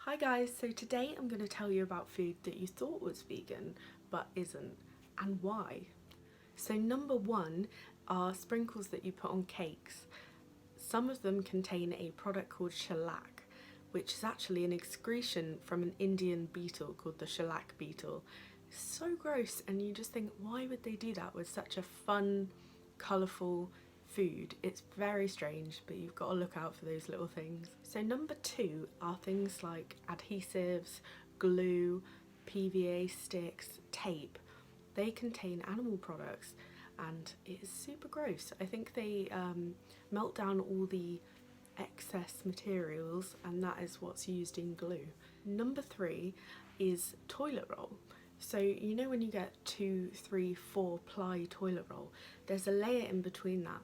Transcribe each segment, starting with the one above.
Hi guys, so today I'm going to tell you about food that you thought was vegan but isn't, and why. So number one are sprinkles that you put on cakes. Some of them contain a product called shellac, which is actually an excretion from an Indian beetle called the shellac beetle. It's so gross, and you just think, why would they do that with such a fun, colourful food? It's very strange, but you've got to look out for those little things. So number two are things like adhesives, glue, PVA sticks, tape. They contain animal products and it is super gross. I think they melt down all the excess materials, and that is what's used in glue. Number three is toilet roll. So you know when you get 2, 3, 4 ply toilet roll, there's a layer in between that,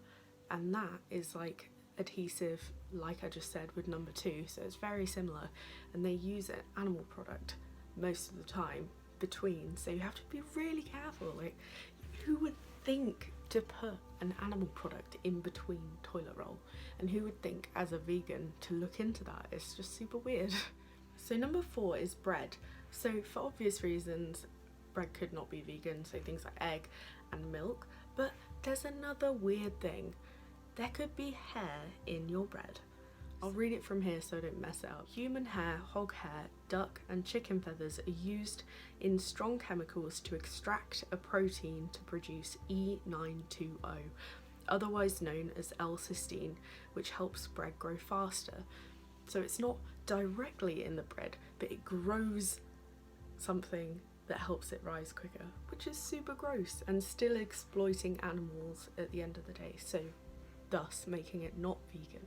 and that is like adhesive, like I just said with number two, so it's very similar, and they use an animal product most of the time between, so you have to be really careful. Like, who would think to put an animal product in between toilet roll, and who would think as a vegan to look into that? It's just super weird. So number four is bread. So for obvious reasons, bread could not be vegan, so things like egg and milk, but there's another weird thing. There could be hair in your bread. I'll read it from here so I don't mess it up. Human hair, hog hair, duck and chicken feathers are used in strong chemicals to extract a protein to produce E920, otherwise known as L-cysteine, which helps bread grow faster. So it's not directly in the bread, but it grows something that helps it rise quicker, which is super gross and still exploiting animals at the end of the day, so thus making it not vegan.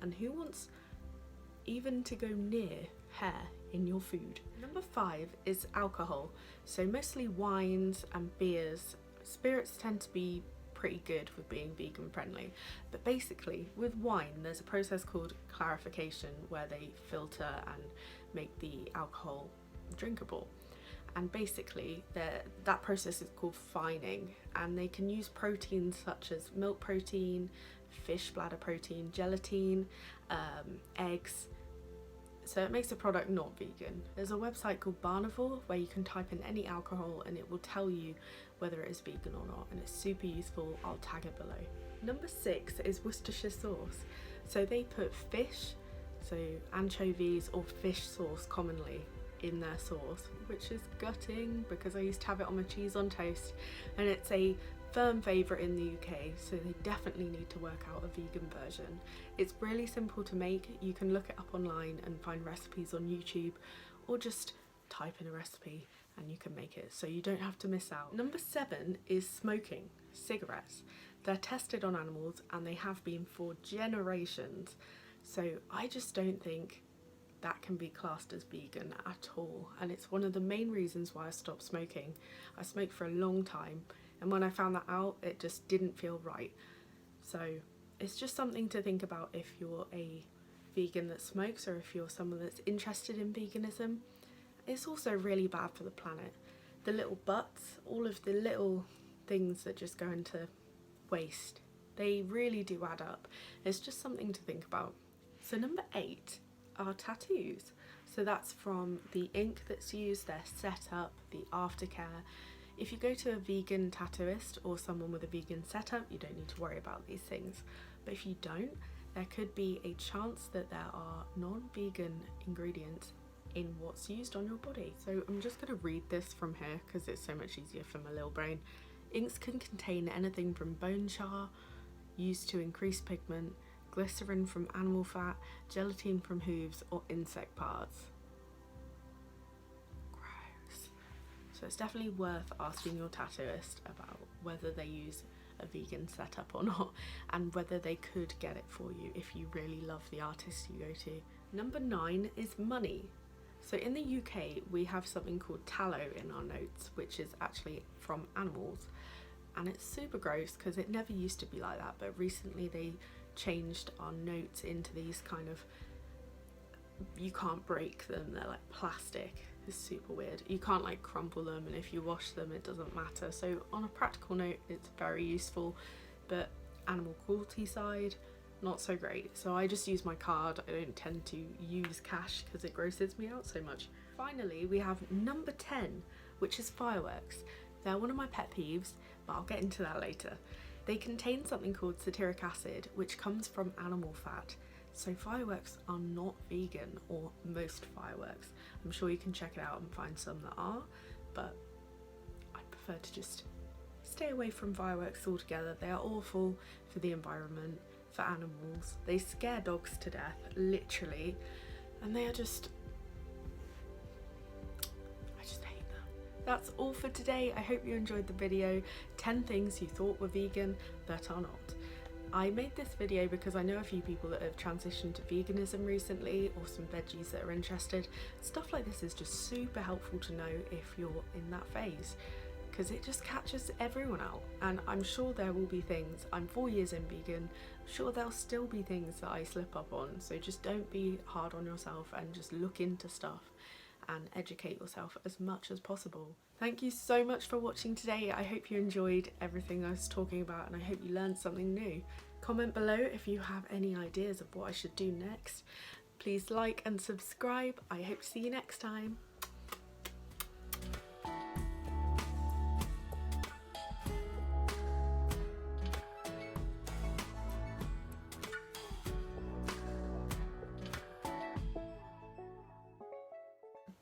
And who wants even to go near hair in your food? Number five is alcohol. So mostly wines and beers. Spirits tend to be pretty good with being vegan friendly, but basically with wine there's a process called clarification where they filter and make the alcohol drinkable, and basically that process is called fining, and they can use proteins such as milk protein, fish bladder protein, gelatin, eggs, so it makes the product not vegan. There's a website called Barnivore where you can type in any alcohol and it will tell you whether it is vegan or not, and it's super useful. I'll tag it below. Number six is Worcestershire sauce. So they put fish, so anchovies or fish sauce commonly, in their sauce, which is gutting because I used to have it on my cheese on toast, and it's a firm favourite in the UK, so they definitely need to work out a vegan version. It's really simple to make. You can look it up online and find recipes on YouTube, or just type in a recipe and you can make it, so you don't have to miss out. Number seven is smoking cigarettes. They're tested on animals and they have been for generations, so I just don't think that can be classed as vegan at all, and it's one of the main reasons why I stopped smoking. I smoked for a long time, and when I found that out, it just didn't feel right. So it's just something to think about if you're a vegan that smokes, or if you're someone that's interested in veganism. It's also really bad for the planet. The little butts, all of the little things that just go into waste, they really do add up. It's just something to think about. So number eight are tattoos. So that's from the ink that's used, their setup, the aftercare. If you go to a vegan tattooist or someone with a vegan setup, you don't need to worry about these things. But if you don't, there could be a chance that there are non-vegan ingredients in what's used on your body. So I'm just going to read this from here because it's so much easier for my little brain. Inks can contain anything from bone char, used to increase pigment, glycerin from animal fat, gelatin from hooves, or insect parts. Gross. So it's definitely worth asking your tattooist about whether they use a vegan setup or not, and whether they could get it for you if you really love the artist you go to. Number nine is money. So in the UK we have something called tallow in our notes, which is actually from animals, and it's super gross because it never used to be like that, but recently they changed our notes into these kind of, you can't break them, they're like plastic. It's super weird. You can't like crumple them, and if you wash them it doesn't matter. So on a practical note it's very useful, but animal cruelty side, not so great. So I just use my card. I don't tend to use cash because it grosses me out so much. Finally, we have number 10, which is fireworks. They're one of my pet peeves, but I'll get into that later. They contain something called citric acid, which comes from animal fat. So fireworks are not vegan, or most fireworks. I'm sure you can check it out and find some that are, but I prefer to just stay away from fireworks altogether. They are awful for the environment, for animals. They scare dogs to death, literally, and they are just, I just hate them. That's all for today. I hope you enjoyed the video. 10 things you thought were vegan but are not. I made this video because I know a few people that have transitioned to veganism recently, or some veggies that are interested. Stuff like this is just super helpful to know if you're in that phase, because it just catches everyone out. And I'm sure there will be things, I'm 4 years in vegan, I'm sure there'll still be things that I slip up on, so just don't be hard on yourself and just look into stuff and educate yourself as much as possible. Thank you so much for watching today. I hope you enjoyed everything I was talking about, and I hope you learned something new. Comment below if you have any ideas of what I should do next. Please like and subscribe. I hope to see you next time.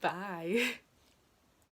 Bye.